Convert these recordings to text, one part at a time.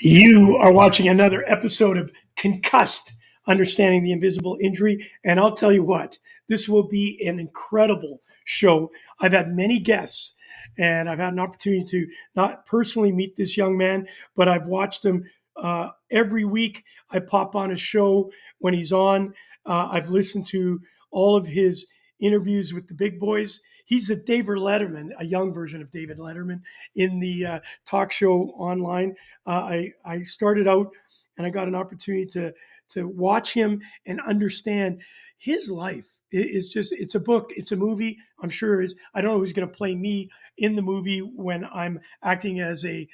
You are watching another episode of Concussed, Understanding the Invisible Injury. And I'll tell you what, this will be an incredible show. I've had many guests and I've had an opportunity to not personally meet this young man, but I've watched him every week. I pop on a show when he's on. I've listened to all of his interviews with the big boys. He's a David Letterman, a young version of David Letterman in the talk show online. I started out and I got an opportunity to watch him and understand his life. It's a book, it's a movie. I'm sure I don't know who's going to play me in the movie when I'm acting as an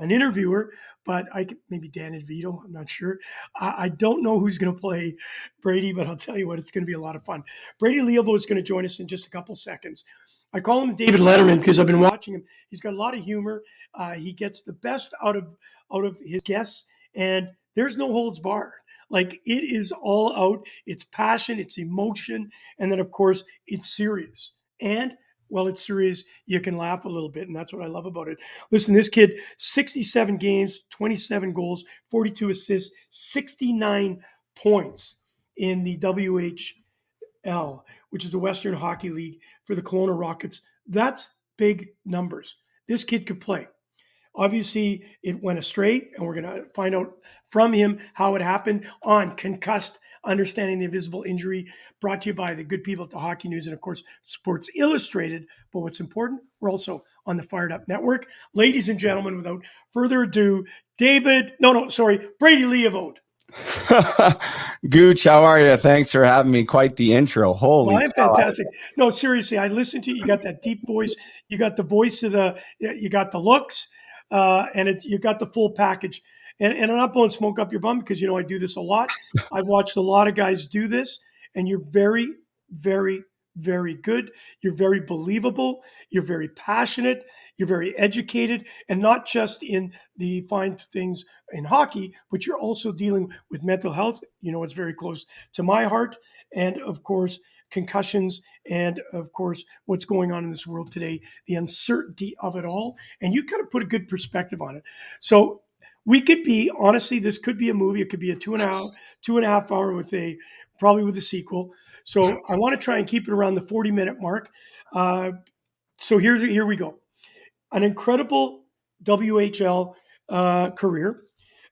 interviewer, but maybe Dan and Vito. I'm not sure. I don't know who's going to play Brady, but I'll tell you what, it's going to be a lot of fun. Brady Leavold is going to join us in just a couple seconds. I call him David Letterman because I've been watching him. He's got a lot of humor. He gets the best out of his guests, and there's no holds barred. Like, it is all out. It's passion, it's emotion, and then of course it's serious. And well, it's serious, you can laugh a little bit, and that's what I love about it. Listen, this kid, 67 games, 27 goals, 42 assists, 69 points in the WHL, which is the Western Hockey League for the Kelowna Rockets. That's big numbers. This kid could play. Obviously, it went astray, and we're going to find out from him how it happened on Concussed, Understanding the Invisible Injury, brought to you by the good people at the Hockey News and, of course, Sports Illustrated. But what's important, we're also on the Fired Up Network. Ladies and gentlemen, without further ado, Brady Leavold. Gooch, how are you? Thanks for having me. Quite the intro. Holy I'm fantastic. No, seriously, I listened to you. You got that deep voice. You got the voice you got the looks, and you got the full package. And I'm not blowing smoke up your bum because, I do this a lot. I've watched a lot of guys do this, and you're very, very, very good. You're very believable. You're very passionate. You're very educated, and not just in the fine things in hockey, but you're also dealing with mental health. It's very close to my heart. And of course, concussions, and of course, what's going on in this world today, the uncertainty of it all. And you kind of put a good perspective on it. So we could be, honestly, this could be a movie. It could be a two and a half hour probably with a sequel. So I want to try and keep it around the 40-minute mark. So here we go. An incredible WHL career,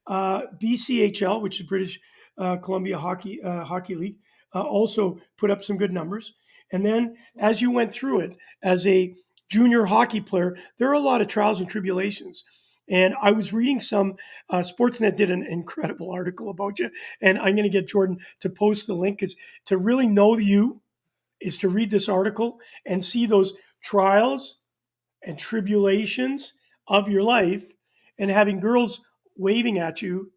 BCHL, which is British Columbia Hockey League, also put up some good numbers. And then as you went through it as a junior hockey player, there are a lot of trials and tribulations. And I was reading some, Sportsnet did an incredible article about you. And I'm going to get Jordan to post the link, because to really know you is to read this article and see those trials and tribulations of your life, and having girls waving at you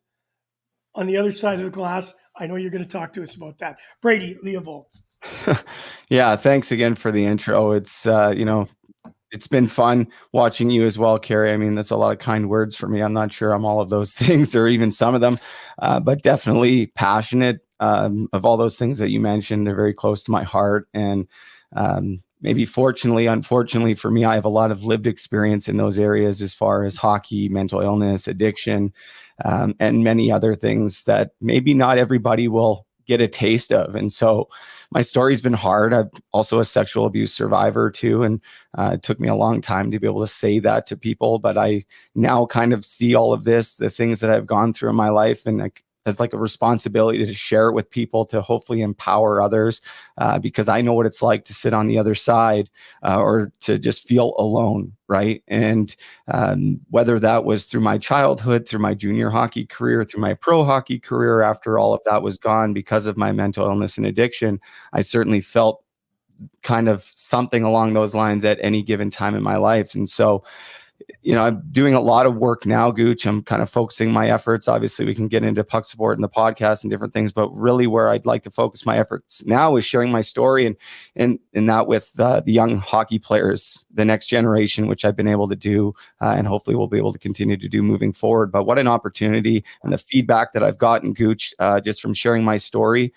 on the other side of the glass. I know you're going to talk to us about that. Brady Leavold. Yeah, thanks again for the intro. It's it's been fun watching you as well, Carrie. I mean, that's a lot of kind words for me. I'm not sure I'm all of those things or even some of them, but definitely passionate of all those things that you mentioned. They're very close to my heart. And maybe unfortunately for me, I have a lot of lived experience in those areas as far as hockey, mental illness, addiction, and many other things that maybe not everybody will get a taste of. And so my story's been hard. I'm also a sexual abuse survivor too. And it took me a long time to be able to say that to people, but I now kind of see all of this, the things that I've gone through in my life, and as like a responsibility to share it with people, to hopefully empower others, because I know what it's like to sit on the other side or to just feel alone, right? And whether that was through my childhood, through my junior hockey career, through my pro hockey career, after all of that was gone because of my mental illness and addiction, I certainly felt kind of something along those lines at any given time in my life. And so I'm doing a lot of work now, Gooch. I'm kind of focusing my efforts. Obviously, we can get into puck support and the podcast and different things, but really where I'd like to focus my efforts now is sharing my story and that with the young hockey players, the next generation, which I've been able to do, and hopefully we'll be able to continue to do moving forward. But what an opportunity, and the feedback that I've gotten, Gooch, just from sharing my story.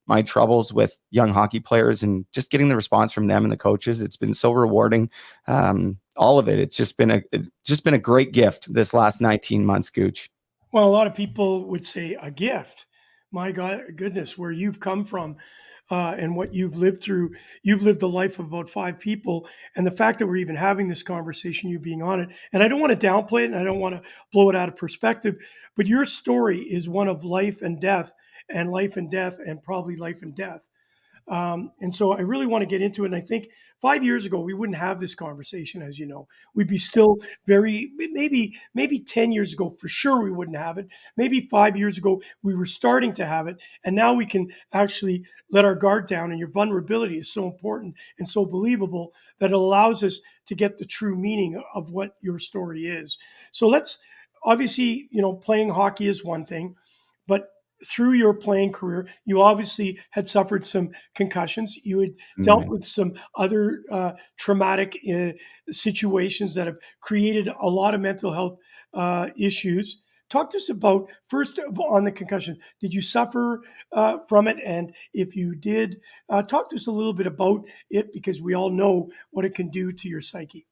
my troubles with young hockey players and just getting the response from them and the coaches. It's been so rewarding. All of it. It's just been a great gift this last 19 months, Gooch. Well, a lot of people would say a gift. My God, goodness, where you've come from and what you've lived through, you've lived the life of about five people. And the fact that we're even having this conversation, you being on it, and I don't want to downplay it and I don't want to blow it out of perspective, but your story is one of life and death and life and death and probably life and death. And so I really want to get into it. And I think 5 years ago, we wouldn't have this conversation, as you know. We'd be still maybe 10 years ago, for sure, we wouldn't have it. Maybe 5 years ago, we were starting to have it. And now we can actually let our guard down. And your vulnerability is so important and so believable that it allows us to get the true meaning of what your story is. So let's obviously, playing hockey is one thing, but through your playing career, you obviously had suffered some concussions. You had dealt Right. with some other traumatic situations that have created a lot of mental health issues. Talk to us about first on the concussion. Did you suffer from it? And if you did, talk to us a little bit about it because we all know what it can do to your psyche.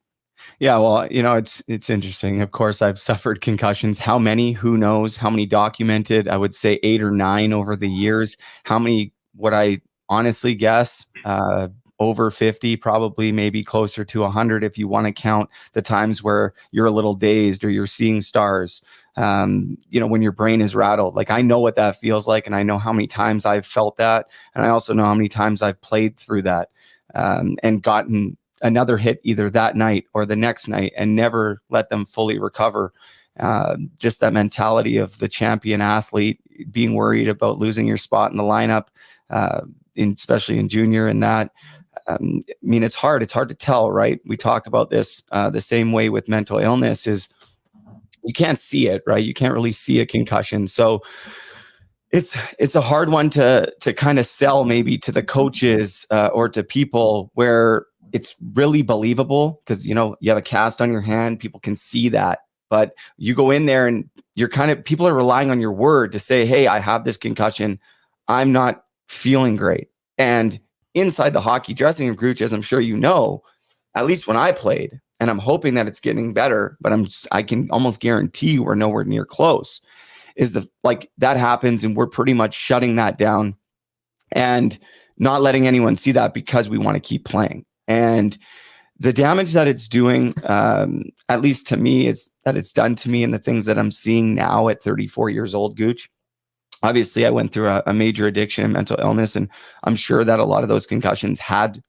Yeah, well, it's interesting. Of course, I've suffered concussions. How many? Who knows? How many documented? I would say 8 or 9 over the years. How many would I honestly guess? Over 50, probably maybe closer to 100 if you want to count the times where you're a little dazed or you're seeing stars. When your brain is rattled. Like I know what that feels like, and I know how many times I've felt that, and I also know how many times I've played through that and gotten another hit either that night or the next night and never let them fully recover. Just that mentality of the champion athlete, being worried about losing your spot in the lineup, especially in junior and that. I mean, it's hard. It's hard to tell, right? We talk about this the same way with mental illness is you can't see it, right? You can't really see a concussion. So it's a hard one to kind of sell maybe to the coaches or to people where it's really believable because you have a cast on your hand, people can see that, but you go in there and you're people are relying on your word to say, hey, I have this concussion, I'm not feeling great. And inside the hockey dressing room, Gooch, as I'm sure you know, at least when I played, and I'm hoping that it's getting better, but I can almost guarantee we're nowhere near close, is that happens and we're pretty much shutting that down and not letting anyone see that because we want to keep playing. And the damage that it's doing, at least to me, is that it's done to me and the things that I'm seeing now at 34 years old, Gooch. Obviously, I went through a major addiction and mental illness, and I'm sure that a lot of those concussions had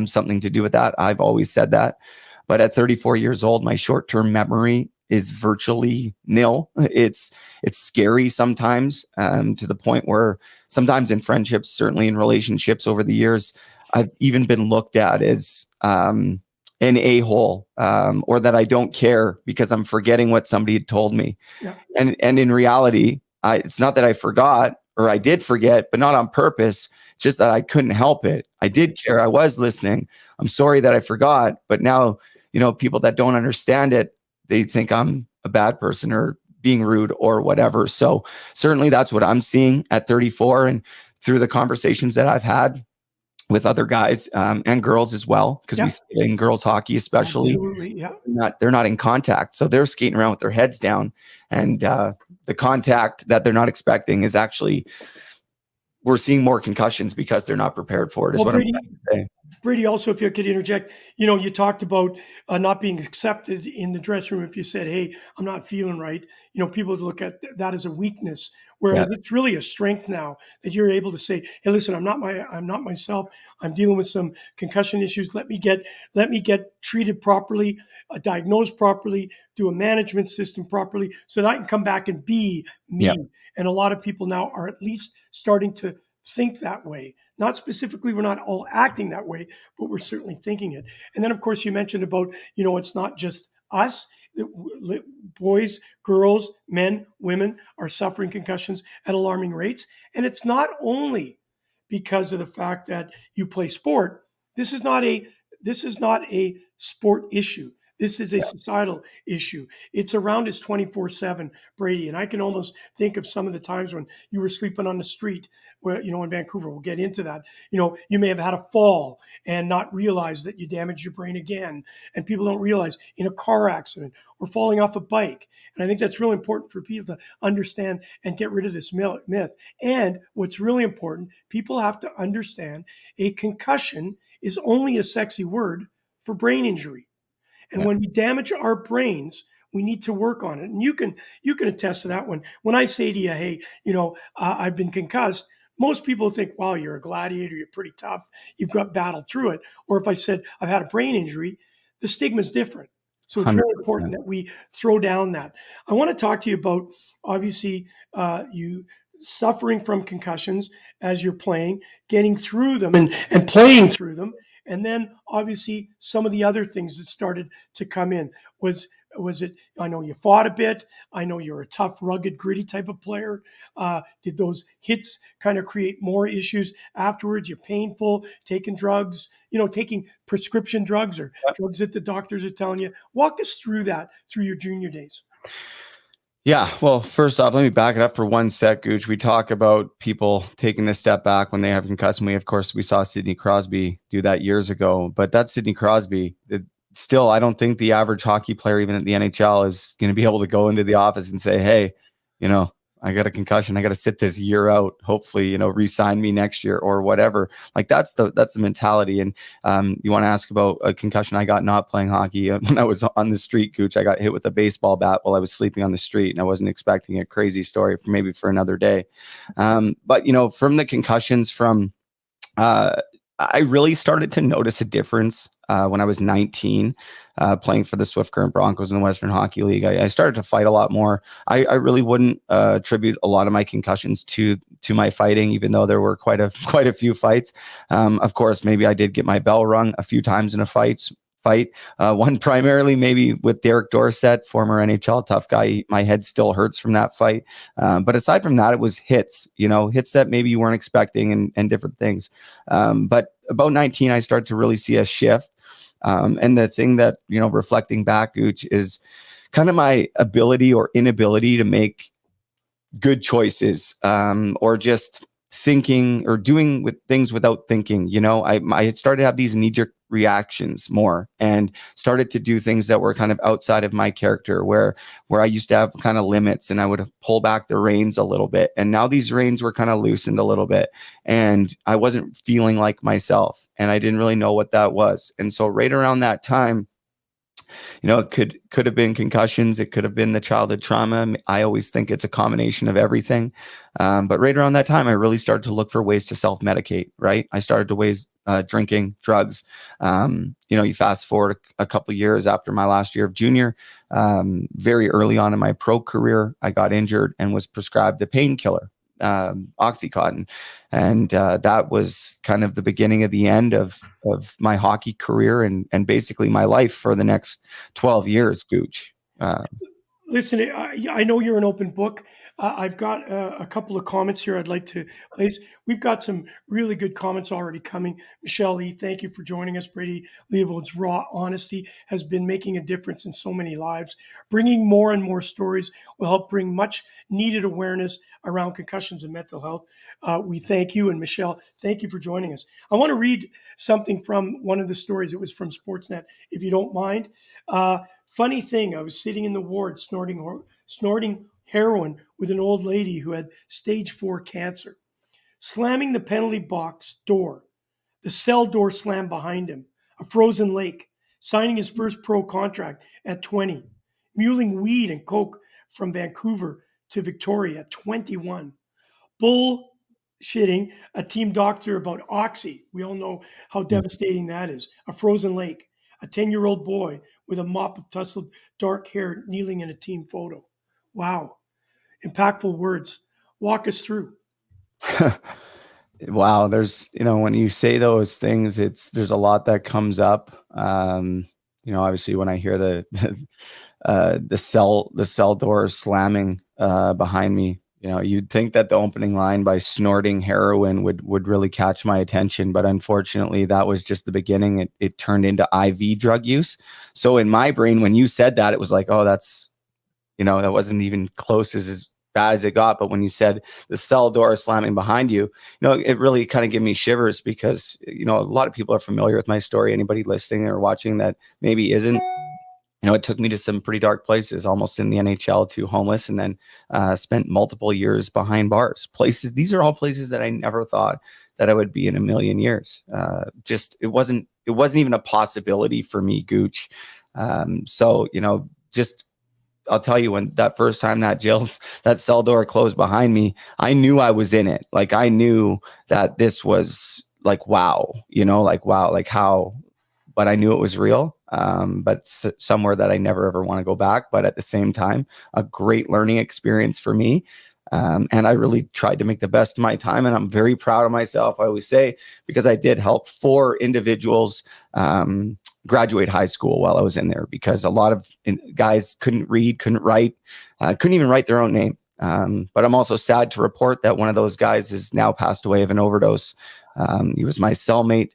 something to do with that. I've always said that. But at 34 years old, my short-term memory is virtually nil. It's scary sometimes, to the point where sometimes in friendships, certainly in relationships over the years, I've even been looked at as an a-hole, or that I don't care because I'm forgetting what somebody had told me. Yeah. And in reality, it's not that I forgot, or I did forget, but not on purpose. It's just that I couldn't help it. I did care. I was listening. I'm sorry that I forgot. But now, people that don't understand it, they think I'm a bad person or being rude or whatever. So certainly that's what I'm seeing at 34, and through the conversations that I've had with other guys and girls as well, because we Yeah. see it in girls hockey, especially. Absolutely. Yeah. They're not in contact, so they're skating around with their heads down, and the contact that they're not expecting is actually, we're seeing more concussions because they're not prepared for it. Is Well, what I'm Brady, trying to say. Brady, also, if you could interject, you talked about not being accepted in the dressing room if you said, "Hey, I'm not feeling right." People would look at that as a weakness, Yeah, whereas it's really a strength now that you're able to say, "Hey, listen, I'm not myself. I'm dealing with some concussion issues. Let me get treated properly, diagnosed properly, do a management system properly, so that I can come back and be yeah, me." And a lot of people now are at least starting to think that way. Not specifically, we're not all acting that way, but we're certainly thinking it. And then, of course, you mentioned about, it's not just us. Boys, girls, men, women are suffering concussions at alarming rates. And it's not only because of the fact that you play sport. This is not a sport issue. This is a societal issue. It's around us 24/7, Brady. And I can almost think of some of the times when you were sleeping on the street, where, in Vancouver, we'll get into that. You may have had a fall and not realize that you damaged your brain again. And people don't realize in a car accident or falling off a bike. And I think that's really important for people to understand and get rid of this myth. And what's really important, people have to understand a concussion is only a sexy word for brain injury. And Yeah. when we damage our brains, we need to work on it. And you can attest to that. When I say to you, hey, I've been concussed, most people think, wow, you're a gladiator, you're pretty tough, you've got battled through it. Or if I said I've had a brain injury, the stigma's different. So it's really important 100%. that we throw down that. I want to talk to you about, obviously, you suffering from concussions as you're playing, getting through them and playing through them. And then obviously some of the other things that started to come in was it, I know you fought a bit. I know you're a tough, rugged, gritty type of player. Did those hits kind of create more issues afterwards? You're painful, taking drugs, taking prescription drugs or drugs that the doctors are telling you. Walk us through that through your junior days. Yeah. Well, first off, let me back it up for one sec, Gooch. We talk about people taking this step back when they have concussion. Of course, we saw Sidney Crosby do that years ago, but that's Sidney Crosby. Still, I don't think the average hockey player, even at the NHL, is going to be able to go into the office and say, hey, I got a concussion. I got to sit this year out. Hopefully, re-sign me next year or whatever. Like that's the mentality. And you want to ask about a concussion I got not playing hockey when I was on the street, Gooch. I got hit with a baseball bat while I was sleeping on the street, and I wasn't expecting a crazy story for another day. But from the concussions, I really started to notice a difference when I was 19, playing for the Swift Current Broncos in the Western Hockey League. I started to fight a lot more. I really wouldn't attribute a lot of my concussions to my fighting, even though there were quite a few fights. Of course, maybe I did get my bell rung a few times in a fight. One primarily maybe with Derek Dorsett, former NHL tough guy. My head still hurts from that fight. But aside from that, it was hits that maybe you weren't expecting and different things. But about 19, I started to really see a shift. And the thing that, reflecting back, Gooch, is kind of my ability or inability to make good choices, or just thinking or doing with things without thinking. I started to have these knee-jerk reactions more and started to do things that were kind of outside of my character, where I used to have kind of limits, and I would pull back the reins a little bit. And now these reins were kind of loosened a little bit, and I wasn't feeling like myself, and I didn't really know what that was. And so right around that time, it could have been concussions. It could have been the childhood trauma. I always think it's a combination of everything. But right around that time, I really started to look for ways to self-medicate, right? I started to ways drinking, drugs. You fast forward a couple of years after my last year of junior, very early on in my pro career, I got injured and was prescribed a painkiller, Oxycontin. And that was kind of the beginning of the end of my hockey career and basically my life for the next 12 years, Gooch. Listen, I know you're an open book. I've got a couple of comments here I'd like to place. We've got some really good comments already coming. Michelle Lee, thank you for joining us. Brady Leavold's raw honesty has been making a difference in so many lives. Bringing more and more stories will help bring much needed awareness around concussions and mental health. We thank you. And Michelle, thank you for joining us. I want to read something from one of the stories. It was from Sportsnet, if you don't mind. Funny thing, I was sitting in the ward snorting heroin with an old lady who had stage 4 cancer. Slamming the penalty box door, the cell door slammed behind him. A frozen lake. Signing his first pro contract at 20. Muling weed and coke from Vancouver to Victoria at 21. Bullshitting a team doctor about Oxy. We all know how devastating that is. A frozen lake. A 10-year-old boy with a mop of tousled dark hair kneeling in a team photo. Wow. Impactful words. Walk us through. Wow. There's, when you say those things, there's a lot that comes up. Obviously when I hear the cell door slamming behind me, You know, you'd think that the opening line by snorting heroin would really catch my attention, but unfortunately, that was just the beginning. It turned into IV drug use. So in my brain, when you said that, it was like, oh, that's, you know, that wasn't even close as bad as it got. But when you said the cell door slamming behind you, you know, it really kind of gave me shivers because, you know, a lot of people are familiar with my story. Anybody listening or watching that maybe isn't, you know, it took me to some pretty dark places, almost in the NHL, to homeless, and then spent multiple years behind bars. Places, these are all places that I never thought that I would be in a million years. Just it wasn't even a possibility for me, Gooch. So, you know, just I'll tell you, when that first time that cell door closed behind me, I knew I was in it. Like, I knew that this was like, wow, you know, like, wow, like how, but I knew it was real. But somewhere that I never ever want to go back. But at the same time, a great learning experience for me. And I really tried to make the best of my time. And I'm very proud of myself, I always say, because I did help 4 individuals graduate high school while I was in there, because a lot of guys couldn't read, couldn't write, couldn't even write their own name. But I'm also sad to report that one of those guys has now passed away of an overdose. He was my cellmate.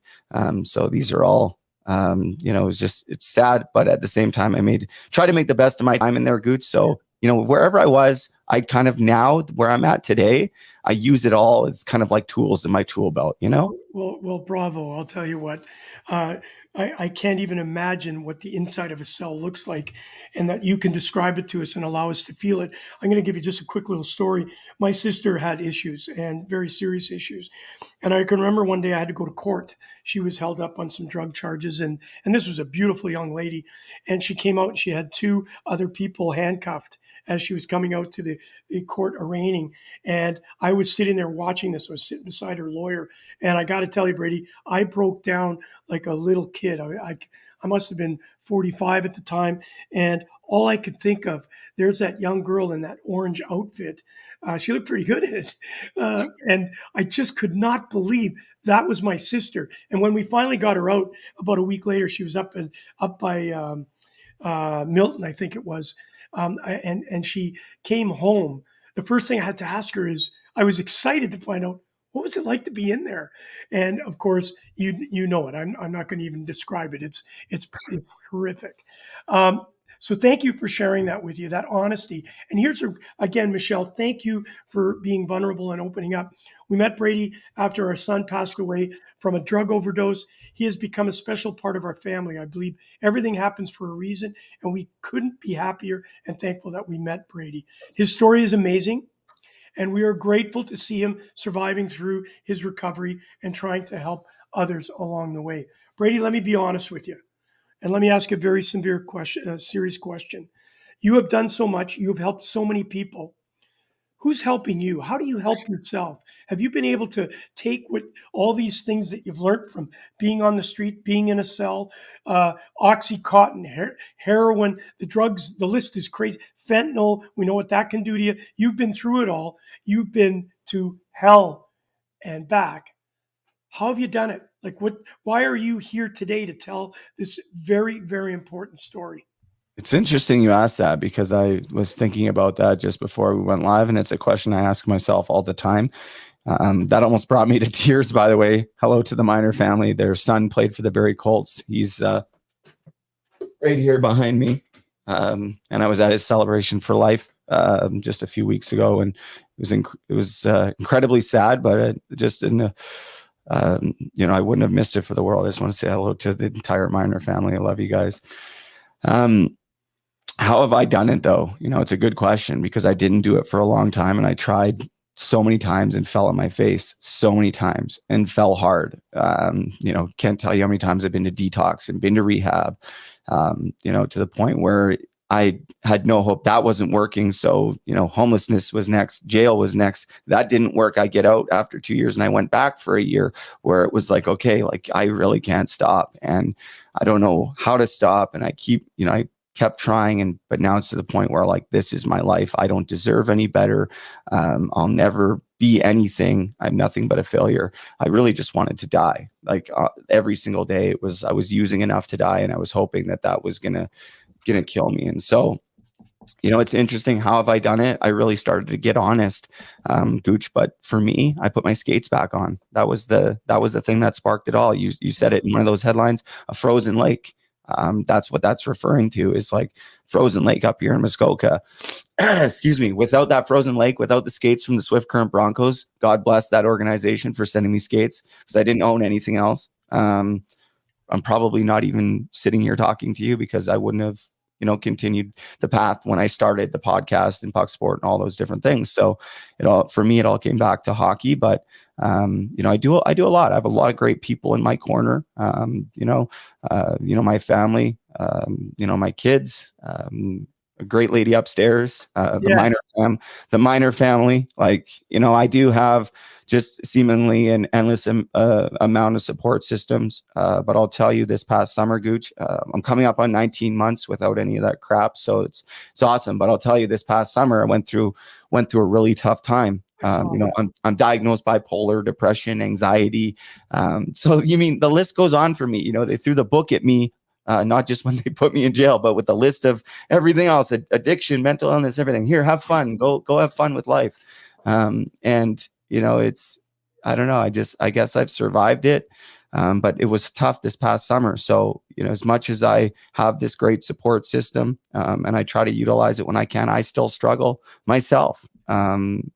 So these are all, you know, it's sad, but at the same time, try to make the best of my time in there, Gooch. So, you know, wherever I was, I kind of, now where I'm at today, I use it all as kind of like tools in my tool belt, you know? Well, bravo. I'll tell you what. I can't even imagine what the inside of a cell looks like, and that you can describe it to us and allow us to feel it. I'm going to give you just a quick little story. My sister had issues, and very serious issues. And I can remember one day I had to go to court. She was held up on some drug charges, and this was a beautiful young lady. And she came out and she had 2 other people handcuffed as she was coming out to the court arraigning. And I was sitting there watching this. I was sitting beside her lawyer. And I got to tell you, Brady, I broke down like a little kid. I must have been 45 at the time. And all I could think of, there's that young girl in that orange outfit. She looked pretty good in it. And I just could not believe that was my sister. And when we finally got her out about a week later, she was up by Milton, I think it was. And she came home. The first thing I had to ask her is, I was excited to find out, what was it like to be in there? And of course, you know it. I'm not going to even describe it. It's horrific. So thank you for sharing that with you, that honesty. And again, Michelle, thank you for being vulnerable and opening up. We met Brady after our son passed away from a drug overdose. He has become a special part of our family. I believe everything happens for a reason, and we couldn't be happier and thankful that we met Brady. His story is amazing, and we are grateful to see him surviving through his recovery and trying to help others along the way. Brady, let me be honest with you, and let me ask a very severe question, serious question. You have done so much. You have helped so many people. Who's helping you? How do you help yourself? Have you been able to take what all these things that you've learned from being on the street, being in a cell, Oxycontin, heroin, the drugs, the list is crazy. Fentanyl, we know what that can do to you. You've been through it all. You've been to hell and back. How have you done it? Like, why are you here today to tell this very, very important story? It's interesting you asked that, because I was thinking about that just before we went live, and it's a question I ask myself all the time. That almost brought me to tears, by the way. Hello to the Miner family. Their son played for the Barrie Colts. He's right here behind me. And I was at his celebration for life just a few weeks ago, and it was incredibly sad, but just in a, you know, I wouldn't have missed it for the world. I just want to say hello to the entire Miner family. I love you guys. How have I done it though? You know, it's a good question, because I didn't do it for a long time, and I tried so many times and fell on my face so many times and fell hard. You know, can't tell you how many times I've been to detox and been to rehab, you know, to the point where I had no hope. That wasn't working. So, you know, homelessness was next. Jail was next. That didn't work. I get out after 2 years, and I went back for a year, where it was like, okay, like I really can't stop, and I don't know how to stop. And I kept trying, but now it's to the point where, like, this is my life. I don't deserve any better. I'll never be anything. I'm nothing but a failure. I really just wanted to die. Like every single day, I was using enough to die, and I was hoping that was gonna kill me. And so It's interesting. How have I done it? I really started to get honest, Gooch. But for me, I put my skates back on. That was the thing that sparked it all. You said it in one of those headlines, a frozen lake. That's what that's referring to, is like frozen lake up here in Muskoka. Excuse me. Without that frozen lake, without the skates from the Swift Current Broncos, God bless that organization for sending me skates, because I didn't own anything else. I'm probably not even sitting here talking to you, because I wouldn't have, continued the path when I started the podcast and Puck Sport and all those different things. So for me, it all came back to hockey. But I do a lot. I have a lot of great people in my corner. My family, my kids, a great lady upstairs, Yes. the minor family. I do have just seemingly an endless amount of support systems. But I'll tell you, this past summer, Gooch, I'm coming up on 19 months without any of that crap. So it's awesome. But I'll tell you, this past summer, I went through a really tough time. I'm diagnosed bipolar, depression, anxiety. So you mean the list goes on for me. They threw the book at me. Not just when they put me in jail, but with the list of everything else, addiction, mental illness, everything. Here, have fun. Go have fun with life. I don't know. I guess I've survived it. But it was tough this past summer. So, as much as I have this great support system, and I try to utilize it when I can, I still struggle myself, from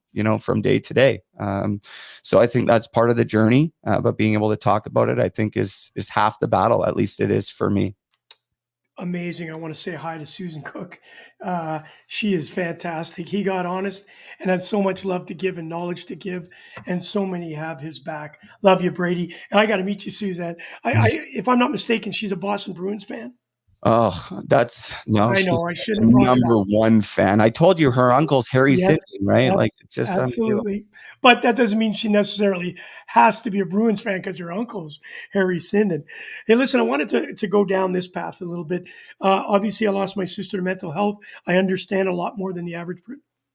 day to day. So I think that's part of the journey. But being able to talk about it, I think is half the battle. At least it is for me. Amazing. I want to say hi to Susan Cook. She is fantastic. He got honest and has so much love to give and knowledge to give, and so many have his back. Love you, Brady. And I got to meet you, Suzanne. If I'm not mistaken, she's a Boston Bruins fan. Oh, no, I she's know I the shouldn't have brought it number up. one fan. I told you her uncle's Harry Yes, Simeon, right? yep, Like, it's just unbelievable. absolutely. But that doesn't mean she necessarily has to be a Bruins fan because her uncle's Harry Sinden. Hey, listen, I wanted to go down this path a little bit. Obviously, I lost my sister to mental health. I understand a lot more than the average.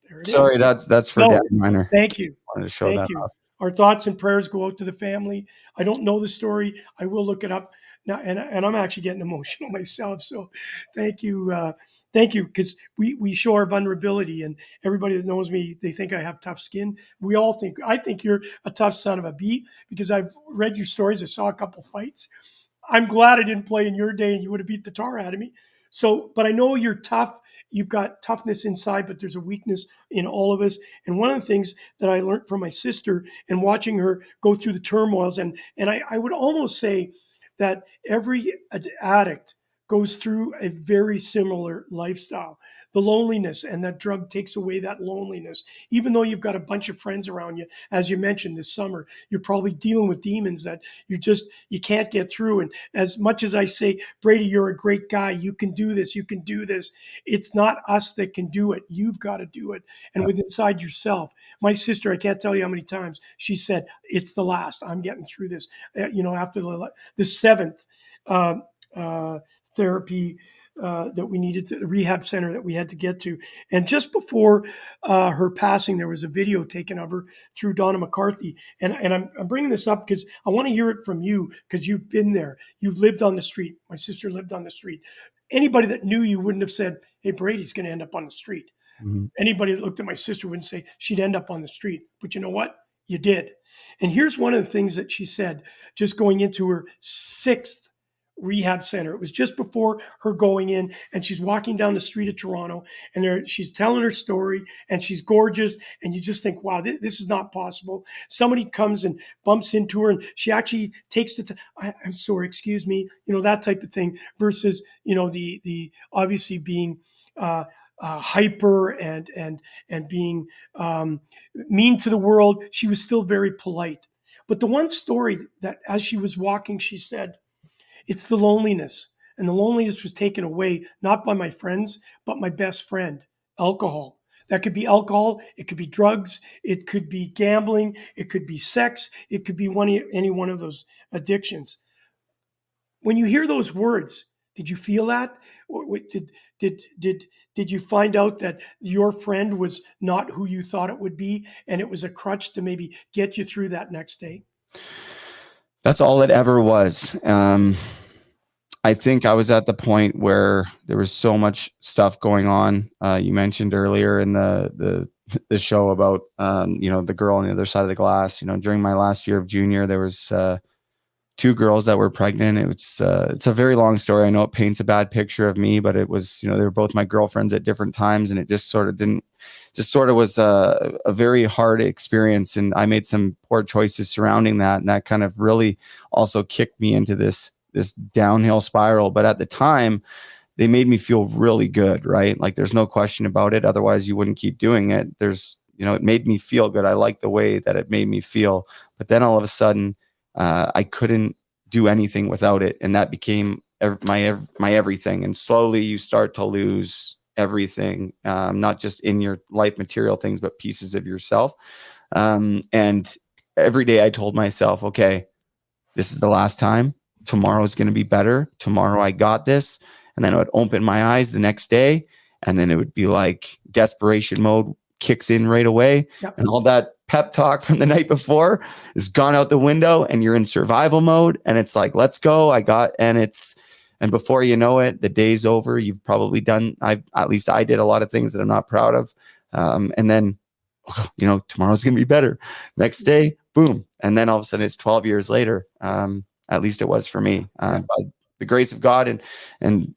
There it is. Sorry, that's for Dan No, Miner. thank you. Wanted to show Thank that you. off. Our thoughts and prayers go out to the family. I don't know the story. I will look it up now, and I'm actually getting emotional myself. So, thank you, because we show our vulnerability, and everybody that knows me, they think I have tough skin. I think you're a tough son of a bee, because I've read your stories. I saw a couple fights. I'm glad I didn't play in your day, and you would have beat the tar out of me. So, but I know you're tough. You've got toughness inside, but there's a weakness in all of us. And one of the things that I learned from my sister and watching her go through the turmoils, and I would almost say that every addict goes through a very similar lifestyle. The loneliness, and that drug takes away that loneliness. Even though you've got a bunch of friends around you, as you mentioned this summer, you're probably dealing with demons that you can't get through. And as much as I say, Brady, you're a great guy, you can do this, you can do this. It's not us that can do it. You've got to do it. And with inside yourself. My sister, I can't tell you how many times she said, "It's the last. I'm getting through this." After the seventh uh, therapy that we needed to, the rehab center that we had to get to. And just before her passing, there was a video taken of her through Donna McCarthy. And I'm bringing this up because I want to hear it from you, because you've been there. You've lived on the street. My sister lived on the street. Anybody that knew you wouldn't have said, "Hey, Brady's going to end up on the street." Mhm. Anybody that looked at my sister wouldn't say she'd end up on the street. But you know what? You did. And here's one of the things that she said, just going into her sixth rehab center. It was just before her going in, and she's walking down the street of Toronto, and she's telling her story, and she's gorgeous, and you just think, wow, this is not possible. Somebody comes and bumps into her, and she actually takes I'm sorry, excuse me, that type of thing, versus the obviously being hyper and being mean to the world. She was still very polite. But the one story that, as she was walking, she said, "It's the loneliness." And the loneliness was taken away, not by my friends, but my best friend, alcohol. That could be alcohol, it could be drugs, it could be gambling, it could be sex, it could be any one of those addictions. When you hear those words, did you feel that? Did you find out that your friend was not who you thought it would be, and it was a crutch to maybe get you through that next day? That's all it ever was. I think I was at the point where there was so much stuff going on. You mentioned earlier in the show about the girl on the other side of the glass. During my last year of junior, there was two girls that were pregnant. It's a very long story. I know it paints a bad picture of me, but it was, they were both my girlfriends at different times, and it just sort of was a very hard experience. And I made some poor choices surrounding that, and that kind of really also kicked me into this downhill spiral. But at the time, they made me feel really good, right? Like there's no question about it. Otherwise, you wouldn't keep doing it. It made me feel good. I liked the way that it made me feel. But then all of a sudden, I couldn't do anything without it, and that became my everything. And slowly, you start to lose everything, not just in your life, material things, but pieces of yourself. And every day, I told myself, okay, this is the last time. Tomorrow is going to be better. Tomorrow, I got this. And then I would open my eyes the next day, and then it would be like desperation mode kicks in right away. Yep. And all that pep talk from the night before is gone out the window, and you're in survival mode. And it's like, let's go. And before you know it, the day's over. You've probably done, at least I did a lot of things that I'm not proud of. And then, tomorrow's going to be better. Next day, boom. And then all of a sudden it's 12 years later. At least it was for me. By the grace of God and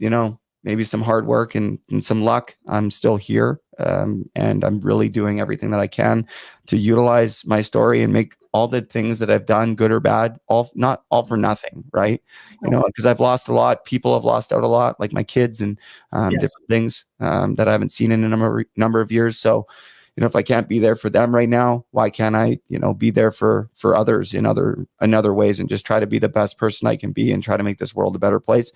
maybe some hard work and some luck, I'm still here. And I'm really doing everything that I can to utilize my story and make all the things that I've done, good or bad, not all for nothing, right? Because I've lost a lot. People have lost out a lot, like my kids and different things that I haven't seen in a number of years. So, if I can't be there for them right now, why can't I, be there for others in other ways, and just try to be the best person I can be and try to make this world a better place.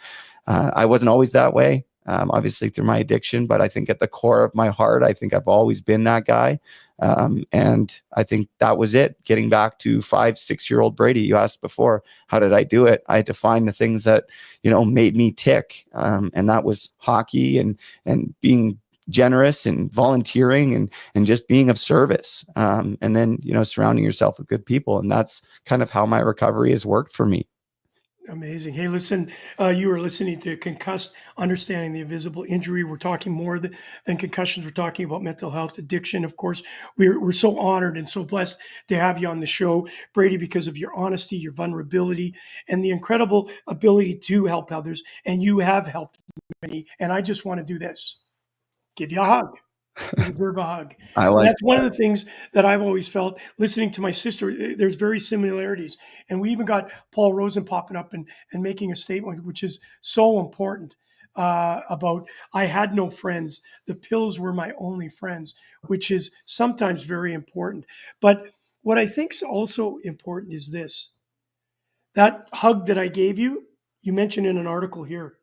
I wasn't always that way, obviously through my addiction, but I think at the core of my heart, I think I've always been that guy. And I think that was it. Getting back to 5-6-year-old Brady, you asked before, how did I do it? I had to find the things that, made me tick. And that was hockey and being generous and volunteering and just being of service. And then, surrounding yourself with good people. And that's kind of how my recovery has worked for me. Amazing. Hey, listen, you are listening to Concussed, Understanding the Invisible Injury. We're talking more than concussions. We're talking about mental health, addiction. Of course, we're so honored and so blessed to have you on the show, Brady, because of your honesty, your vulnerability, and the incredible ability to help others. And you have helped many. And I just want to do this. Give you a hug. You deserve a hug. I And like that's one of the things that I've always felt listening to my sister. There's very similarities. And we even got Paul Rosen popping up and making a statement, which is so important about I had no friends. The pills were my only friends, which is sometimes very important. But what I think is also important is this. That hug that I gave you, you mentioned in an article here,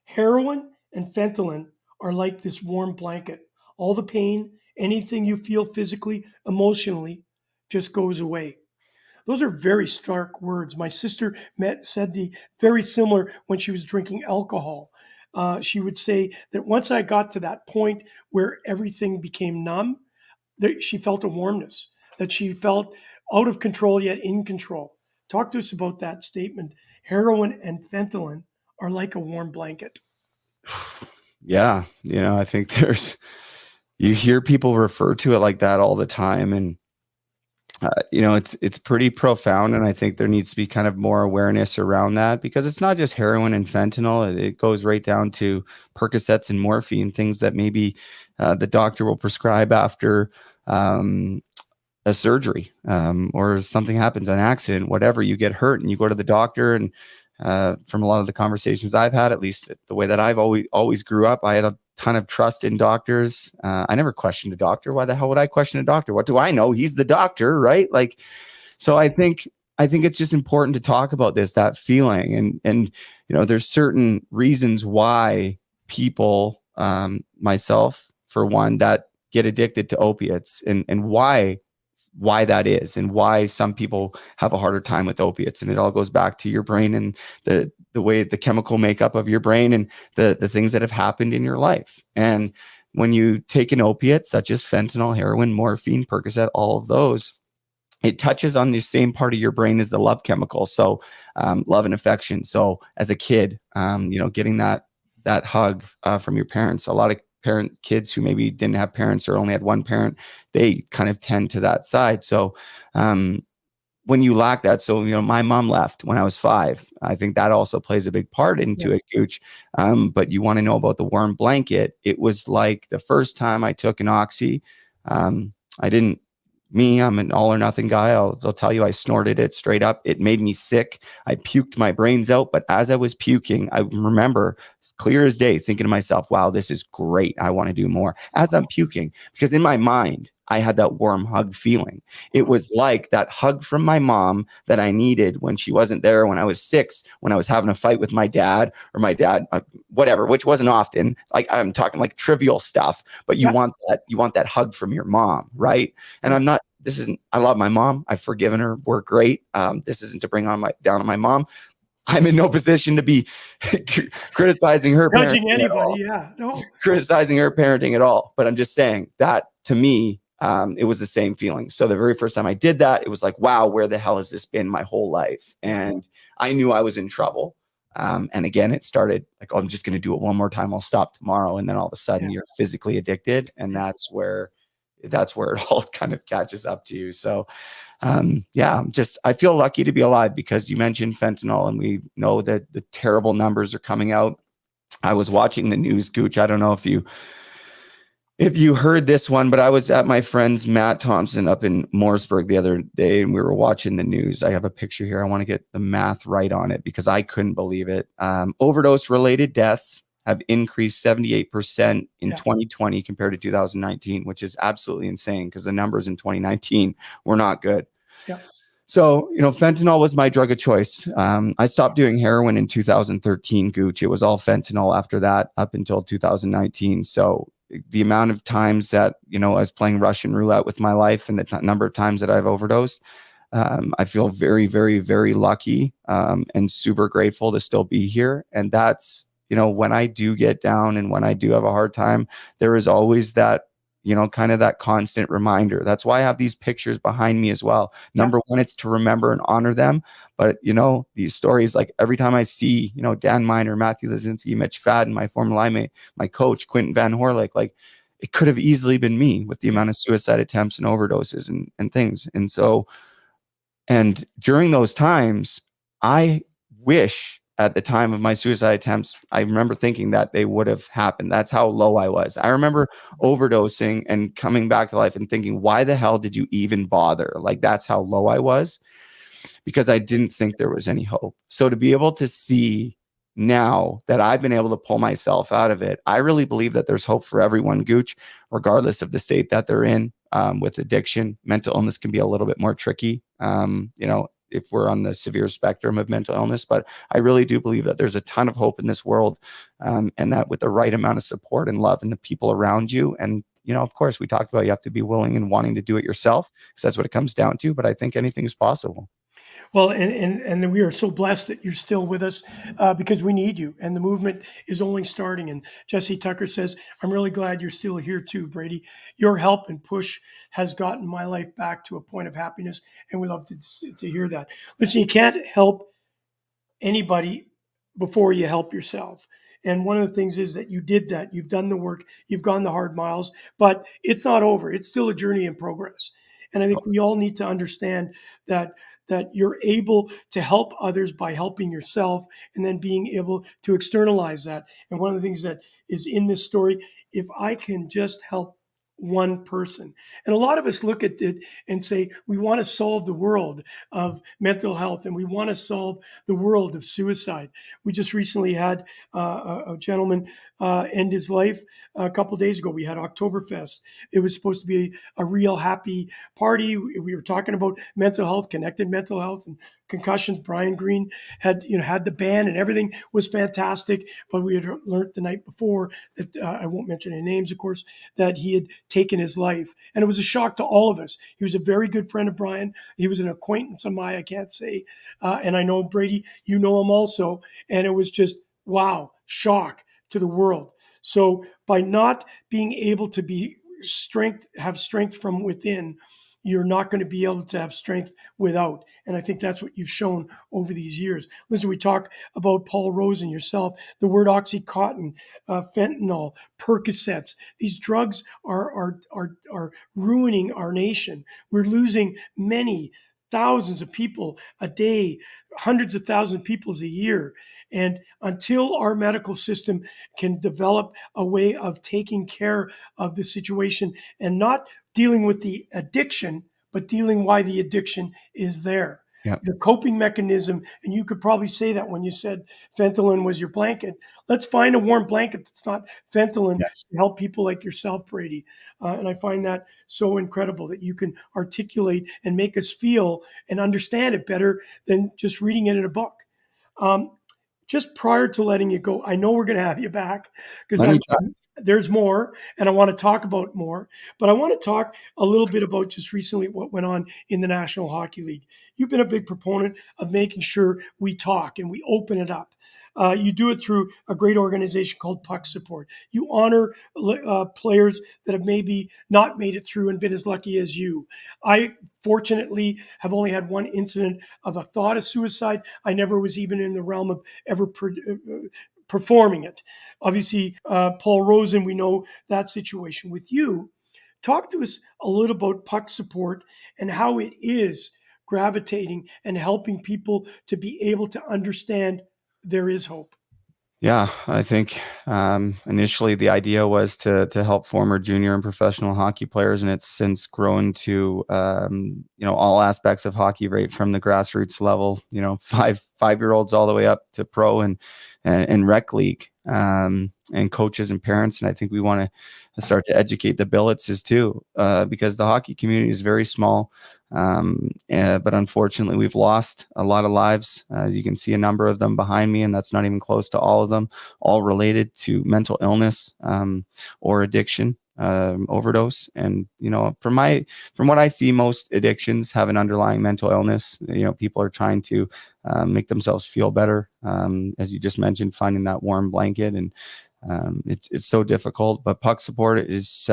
heroin and fentanyl are like this warm blanket. All the pain, anything you feel physically, emotionally, just goes away. Those are very stark words. My sister said the very similar when she was drinking alcohol. She would say that once I got to that point where everything became numb, that she felt a warmness, that she felt out of control yet in control. Talk to us about that statement. Heroin and fentanyl are like a warm blanket. Yeah. I think you hear people refer to it like that all the time. And, it's pretty profound. And I think there needs to be kind of more awareness around that, because it's not just heroin and fentanyl. It goes right down to Percocets and morphine, things that maybe the doctor will prescribe after a surgery, or something happens, an accident, whatever, you get hurt and you go to the doctor. And from a lot of the conversations I've had, at least the way that I've always grew up, I had a ton of trust in doctors. I never questioned a doctor. Why the hell would I question a doctor? What do I know? He's the doctor, right? Like, so I think it's just important to talk about that feeling. And there's certain reasons why people, myself for one, that get addicted to opiates, and why that is, and why some people have a harder time with opiates. And it all goes back to your brain and the way, the chemical makeup of your brain, and the things that have happened in your life. And when you take an opiate such as fentanyl, heroin, morphine, Percocet, all of those, it touches on the same part of your brain as the love chemical. So love and affection. So as a kid, getting that hug from your parents, a lot of kids who maybe didn't have parents or only had one parent, they kind of tend to that side. So when you lack that, so my mom left when I was 5. I think that also plays a big part into it, Gooch. But you want to know about the warm blanket? It was like the first time I took an oxy. I didn't. I'm an all or nothing guy. I'll tell you, I snorted it straight up. It made me sick. I puked my brains out. But as I was puking, I remember clear as day thinking to myself, wow, this is great. I want to do more as I'm puking, because in my mind, I had that warm hug feeling. It was like that hug from my mom that I needed when she wasn't there, when I was 6, when I was having a fight with my dad, or my dad, whatever, which wasn't often. Like, I'm talking like trivial stuff, but you want that hug from your mom, right? And I love my mom. I've forgiven her. We're great. This isn't to bring down on my mom. I'm in no position to be criticizing her Judging parenting at anybody, all. yeah. No. Criticizing her parenting at all. But I'm just saying that, to me, it was the same feeling. So the very first time I did that, it was like, wow, where the hell has this been my whole life? And I knew I was in trouble. And again, it started like, oh, I'm just going to do it one more time. I'll stop tomorrow. And then all of a sudden you're physically addicted. And that's where it all kind of catches up to you. So I feel lucky to be alive, because you mentioned fentanyl, and we know that the terrible numbers are coming out. I was watching the news, Gooch. I don't know if you heard this one, but I was at my friend's Matt Thompson up in Mooresburg the other day, and we were watching the news. I have a picture here. I want to get the math right on it because I couldn't believe it. Overdose-related deaths have increased 78% in 2020 compared to 2019, which is absolutely insane because the numbers in 2019 were not good. Yeah. So, fentanyl was my drug of choice. I stopped doing heroin in 2013, Gooch. It was all fentanyl after that up until 2019. So the amount of times that, I was playing Russian roulette with my life and the number of times that I've overdosed, I feel very, very, very lucky and super grateful to still be here. And that's, when I do get down and when I do have a hard time, there is always that, kind of that constant reminder. That's why I have these pictures behind me as well. Number one, it's to remember and honor them. But, these stories, like every time I see, Dan Miner, Matthew Lazinski, Mitch Fadden, my former line mate, my coach, Quentin Van Horlick, like it could have easily been me with the amount of suicide attempts and overdoses and things. And so, and during those times, I wish at the time of my suicide attempts, I remember thinking that they would have happened. That's how low I was. I remember overdosing and coming back to life and thinking, why the hell did you even bother? Like, that's how low I was, because I didn't think there was any hope. So to be able to see now that I've been able to pull myself out of it, I really believe that there's hope for everyone, Gooch, regardless of the state that they're in. With addiction, mental illness can be a little bit more tricky, if we're on the severe spectrum of mental illness. But I really do believe that there's a ton of hope in this world, and that with the right amount of support and love and the people around you. And, of course, we talked about you have to be willing and wanting to do it yourself, because that's what it comes down to. But I think anything is possible. Well, and we are so blessed that you're still with us because we need you, and the movement is only starting. And Jesse Tucker says, "I'm really glad you're still here too, Brady. Your help and push has gotten my life back to a point of happiness, and we love to hear that." Listen, you can't help anybody before you help yourself. And one of the things is that you did that. You've done the work. You've gone the hard miles, but it's not over. It's still a journey in progress. And I think we all need to understand that you're able to help others by helping yourself and then being able to externalize that. And one of the things that is in this story, if I can just help one person. And a lot of us look at it and say, we want to solve the world of mental health and we want to solve the world of suicide. We just recently had a gentleman end his life a couple of days ago. We had Oktoberfest. It was supposed to be a real happy party. We were talking about mental health, connected mental health, and concussions. Brian Green had the band and everything was fantastic. But we had learned the night before that I won't mention any names, of course, that he had taken his life, and it was a shock to all of us. He was a very good friend of Brian. He was an acquaintance of mine, I can't say, and I know Brady, you know him also, and it was just wow, shock to the world. So by not being able to have strength from within, you're not going to be able to have strength without. And I think that's what you've shown over these years. Listen, we talk about Paul Rosen, yourself, the word Oxycontin, fentanyl, Percocets. These drugs are ruining our nation. We're losing many thousands of people a day, hundreds of thousands of people a year. And until our medical system can develop a way of taking care of the situation and not dealing with the addiction, but dealing why the addiction is there. Yeah. The coping mechanism, and you could probably say that when you said fentanyl was your blanket. Let's find a warm blanket that's not fentanyl Yes. to help people like yourself, Brady. And I find that so incredible that you can articulate and make us feel and understand it better than just reading it in a book. Um, just prior to letting you go, I know we're going to have you back because Anytime. there's more and I want to talk about more, but I want to talk a little bit about just recently what went on in the National Hockey League. You've been a big proponent of making sure we talk and we open it up. You do it through a great organization called Puck Support. You honor players that have maybe not made it through and been as lucky as you. I fortunately have only had one incident of a thought of suicide. I never was even in the realm of ever performing it. Obviously, Paul Rosen, we know that situation. With you, talk to us a little about Puck Support and how it is gravitating and helping people to be able to understand there is hope. Yeah, I think initially the idea was to help former junior and professional hockey players, and it's since grown to all aspects of hockey, right from the grassroots level, five-year-olds all the way up to pro and rec league, and coaches and parents. And I think we want to start to educate the Billitses too, because the hockey community is very small. But unfortunately, we've lost a lot of lives. As you can see, a number of them behind me, and that's not even close to all of them, all related to mental illness or addiction, overdose. And from what I see, most addictions have an underlying mental illness. People are trying to make themselves feel better. As you just mentioned, finding that warm blanket, and it's so difficult. But Puck Support is,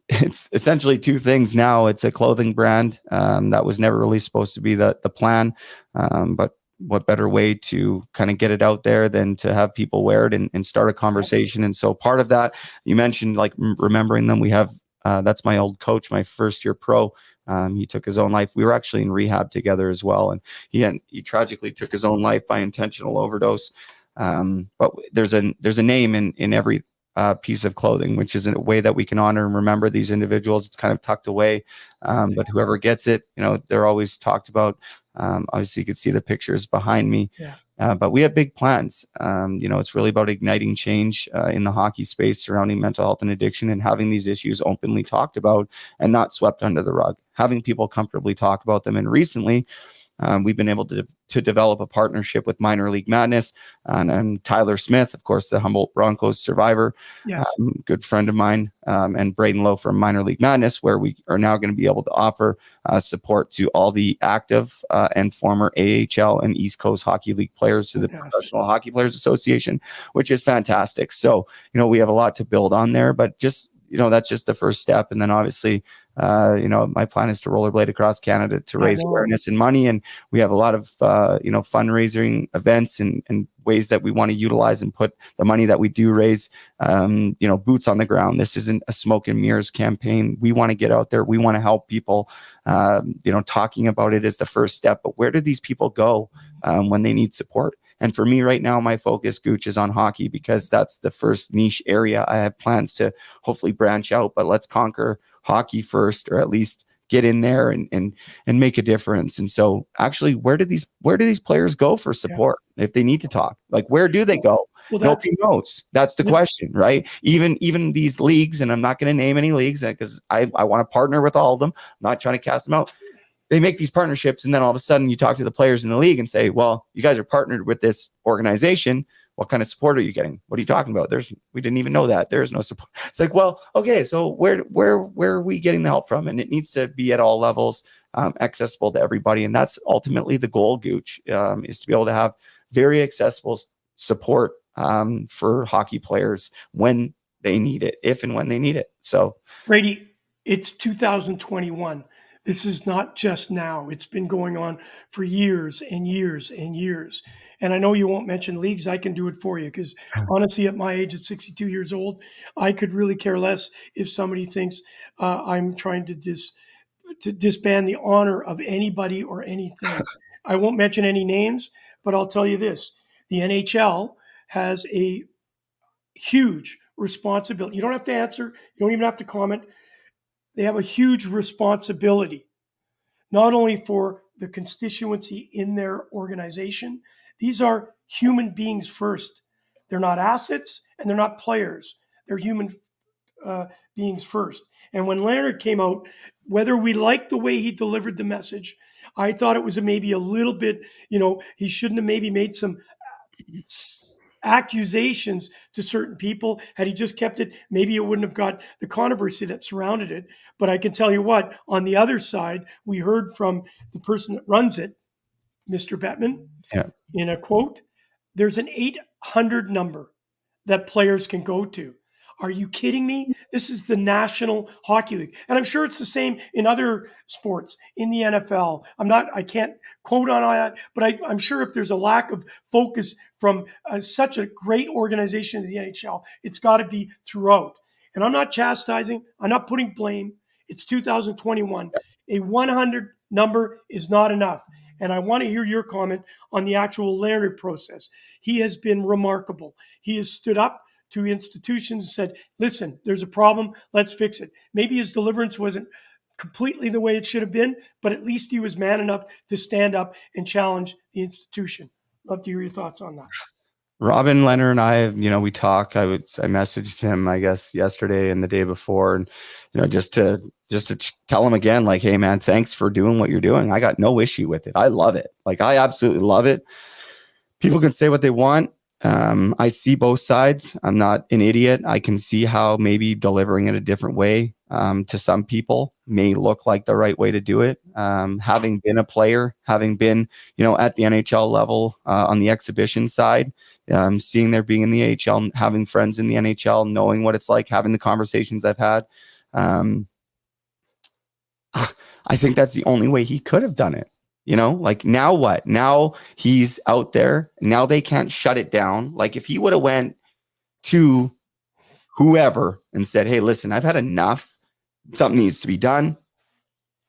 it's essentially two things now. It's a clothing brand that was never really supposed to be the plan, but what better way to kind of get it out there than to have people wear it and start a conversation. And so part of that, you mentioned like remembering them. We have that's my old coach, my first year pro. He took his own life. We were actually in rehab together as well, and he tragically took his own life by intentional overdose. But there's a name in every piece of clothing, which is a way that we can honor and remember these individuals. It's kind of tucked away, but whoever gets it, they're always talked about. Obviously, you can see the pictures behind me. Yeah. But we have big plans. It's really about igniting change in the hockey space surrounding mental health and addiction, and having these issues openly talked about and not swept under the rug, having people comfortably talk about them. And recently, we've been able to develop a partnership with Minor League Madness and Tyler Smith, of course, the Humboldt Broncos survivor, Yes. good friend of mine, and Braden Lowe from Minor League Madness, where we are now going to be able to offer support to all the active and former AHL and East Coast Hockey League players to the Professional Hockey Players Association, which is fantastic. So, we have a lot to build on there, but just that's just the first step. And then obviously, my plan is to rollerblade across Canada to raise awareness and money. And we have a lot of, fundraising events and ways that we want to utilize and put the money that we do raise, boots on the ground. This isn't a smoke and mirrors campaign. We want to get out there. We want to help people. Talking about it is the first step. But where do these people go when they need support? And for me right now, my focus, Gooch, is on hockey, because that's the first niche area. I have plans to hopefully branch out, but let's conquer hockey first, or at least get in there and make a difference. And so actually, where do these players go for support if they need to talk? Like, where do they go? Well, nobody knows. That's the question, right? Even these leagues, and I'm not going to name any leagues because I want to partner with all of them. I'm not trying to cast them out. They make these partnerships, and then all of a sudden you talk to the players in the league and say, well, you guys are partnered with this organization. What kind of support are you getting? What are you talking about? We didn't even know that. There's no support. It's like, well, okay, so where are we getting the help from? And it needs to be at all levels, accessible to everybody. And that's ultimately the goal, Gooch, is to be able to have very accessible support for hockey players when they need it, if and when they need it. So, Brady, It's 2021. This is not just now. It's been going on for years and years and years. And I know you won't mention leagues. I can do it for you because honestly, at my age, at 62 years old, I could really care less if somebody thinks I'm trying to disband the honor of anybody or anything. I won't mention any names, but I'll tell you this: the NHL has a huge responsibility. You don't have to answer. You don't even have to comment. They have a huge responsibility, not only for the constituency in their organization. These are human beings first. They're not assets and they're not players. They're human beings first. And when Leonard came out, whether we liked the way he delivered the message, I thought it was maybe a little bit, he shouldn't have maybe made some accusations to certain people. Had he just kept it, maybe it wouldn't have got the controversy that surrounded it. But I can tell you what, on the other side, we heard from the person that runs it, Mr. Bettman, Yeah. in a quote, there's an 800 number that players can go to. Are you kidding me? This is the National Hockey League. And I'm sure it's the same in other sports, in the NFL. I can't quote on all that, but I'm sure if there's a lack of focus from such a great organization in the NHL, it's got to be throughout. And I'm not chastising, I'm not putting blame. It's 2021. A 100 number is not enough. And I want to hear your comment on the actual Leonard process. He has been remarkable. He has stood up to institutions and said, listen, there's a problem, let's fix it. Maybe his deliverance wasn't completely the way it should have been, but at least he was man enough to stand up and challenge the institution. Love to hear your thoughts on that. Robin Leonard and I, we talk. I messaged him, I guess, yesterday and the day before, and just to tell him again, like, hey man, thanks for doing what you're doing. I got no issue with it. I love it. Like, I absolutely love it. People can say what they want. I see both sides. I'm not an idiot. I can see how maybe delivering it a different way to some people may look like the right way to do it. Having been a player, having been, at the NHL level on the exhibition side, seeing there being in the AHL, having friends in the NHL, knowing what it's like, having the conversations I've had. I think that's the only way he could have done it. Like, now what? Now he's out there. Now they can't shut it down. Like, if he would have went to whoever and said, hey, listen, I've had enough. Something needs to be done.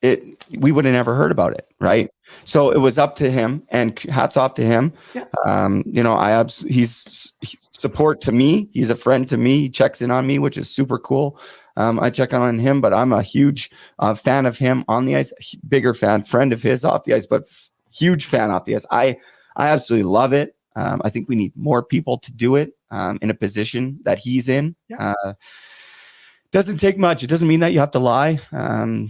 We would have never heard about it. Right. So it was up to him, and hats off to him. Yeah. He's support to me. He's a friend to me. He checks in on me, which is super cool. I check on him, but I'm a huge fan of him on the ice, bigger friend of his off the ice, but huge fan off the ice. I absolutely love it. I think we need more people to do it in a position that he's in. Yeah. Doesn't take much. It doesn't mean that you have to lie.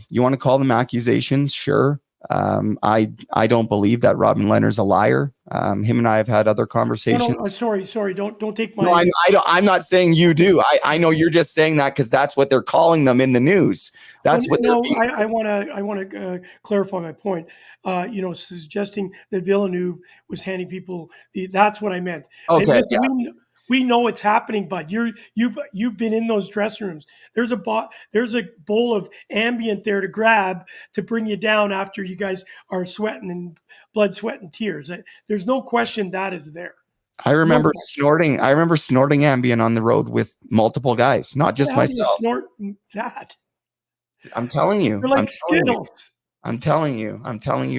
You want to call them accusations? Sure. I don't believe that Robin Leonard's a liar. Him and I have had other conversations. No, sorry. Don't take my. No, I'm not saying you do. I know you're just saying that because that's what they're calling them in the news. That's what. No, I want to clarify my point. Suggesting that Villeneuve was handing people. That's what I meant. Okay. Listen, Yeah. we know it's happening, bud. You've been in those dressing rooms. There's a bowl of Ambient there to grab to bring you down after you guys are sweating and blood, sweat, and tears. There's no question that is there. I remember snorting Ambien on the road with multiple guys, not just myself. How do you snort that? I'm telling you. You're like Skittles. I'm telling you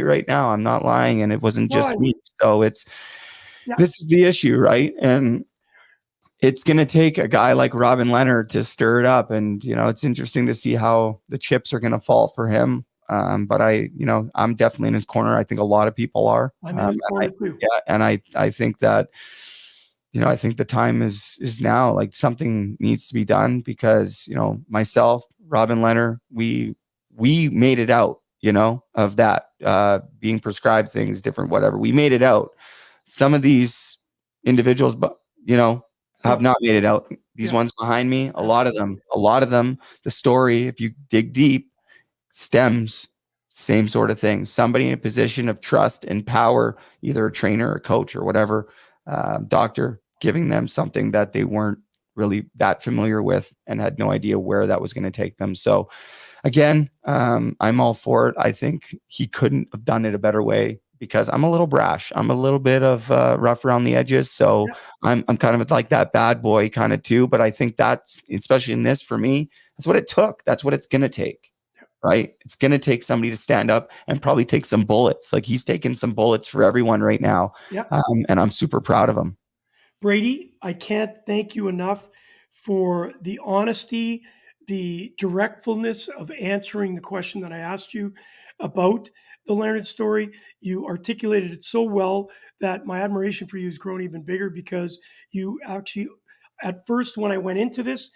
right now. I'm not lying, and it wasn't just me. So this is the issue, right? And it's going to take a guy like Robin Leonard to stir it up. And, it's interesting to see how the chips are going to fall for him. But I'm definitely in his corner. I think a lot of people are. I'm in his corner too. Yeah. And I think that, I think the time is now. Like, something needs to be done because, myself, Robin Leonard, we made it out, of that, being prescribed things, different, whatever. We made it out. Some of these individuals, but, have not made it out. These ones behind me, a lot of them, the story, if you dig deep, stems, same sort of thing. Somebody in a position of trust and power, either a trainer or coach or whatever, doctor, giving them something that they weren't really that familiar with and had no idea where that was going to take them. So again, I'm all for it. I think he couldn't have done it a better way because I'm a little brash. I'm a little bit of rough around the edges. So Yeah, I'm kind of like that bad boy kind of too. But I think that's, especially in this for me, that's what it took. That's what it's going to take. Right. It's going to take somebody to stand up and probably take some bullets. Like he's taking some bullets for everyone right now. yeah. And I'm super proud of him. Brady, I can't thank you enough for the honesty, the directfulness of answering the question that I asked you about the Leonard story. You articulated it so well that my admiration for you has grown even bigger because you actually, at first, when I went into this,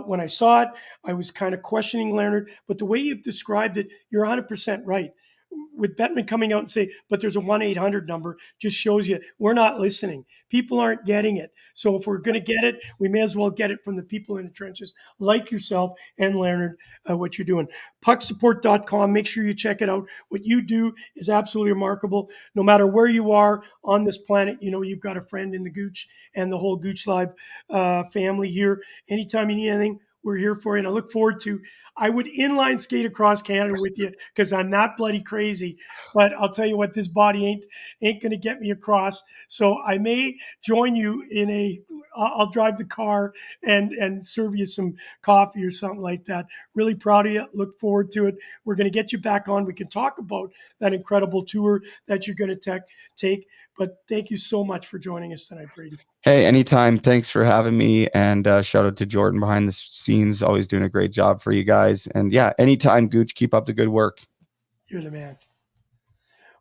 when I saw it, I was kind of questioning Leonard, but the way you've described it, you're 100% right. With Bettman coming out and say, but there's a 1-800 number, just shows you we're not listening. People aren't getting it. So if we're going to get it, we may as well get it from the people in the trenches like yourself and Leonard, what you're doing. Pucksupport.com. Make sure you check it out. What you do is absolutely remarkable. No matter where you are on this planet, you know you've got a friend in the Gooch and the whole Gooch Live family here. Anytime you need anything, we're here for you. And I look forward to, I would inline skate across Canada with you because I'm not bloody crazy. But I'll tell you what, this body ain't going to get me across. So I may join you in a, I'll drive the car and serve you some coffee or something like that. Really proud of you. Look forward to it. We're going to get you back on. We can talk about that incredible tour that you're going to take. But thank you so much for joining us tonight, Brady. Hey, anytime. Thanks for having me. And shout out to Jordan behind the scenes, always doing a great job for you guys. And yeah, anytime, Gooch, keep up the good work. You're the man.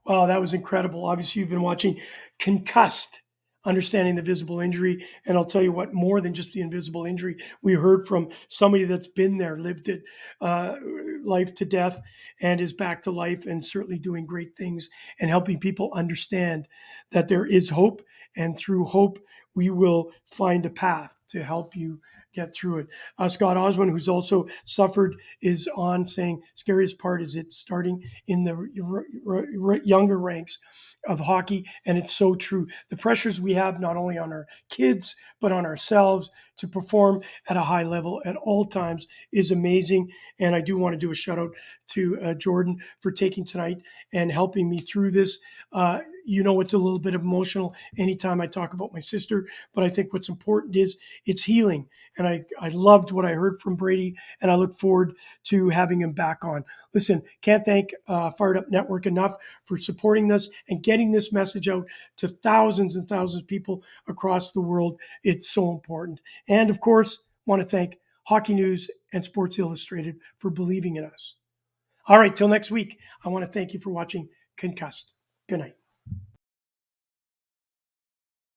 Wow, that was incredible. Obviously, you've been watching Concussed, Understanding the Visible Injury. And I'll tell you what, more than just the invisible injury, we heard from somebody that's been there, lived it, life to death, and is back to life and certainly doing great things and helping people understand that there is hope. And through hope, we will find a path to help you get through it. Scott Oswin, who's also suffered, is on saying scariest part is it starting in the younger ranks of hockey, and it's so true. The pressures we have not only on our kids but on ourselves to perform at a high level at all times is amazing. And I do want to do a shout out to Jordan for taking tonight and helping me through this. You know, it's a little bit emotional anytime I talk about my sister, but I think what's important is it's healing. And I loved what I heard from Brady, and I look forward to having him back on. Listen, can't thank Fired Up Network enough for supporting this and getting this message out to thousands and thousands of people across the world. It's so important. And of course, want to thank Hockey News and Sports Illustrated for believing in us. All right, till next week, I want to thank you for watching Concussed. Good night.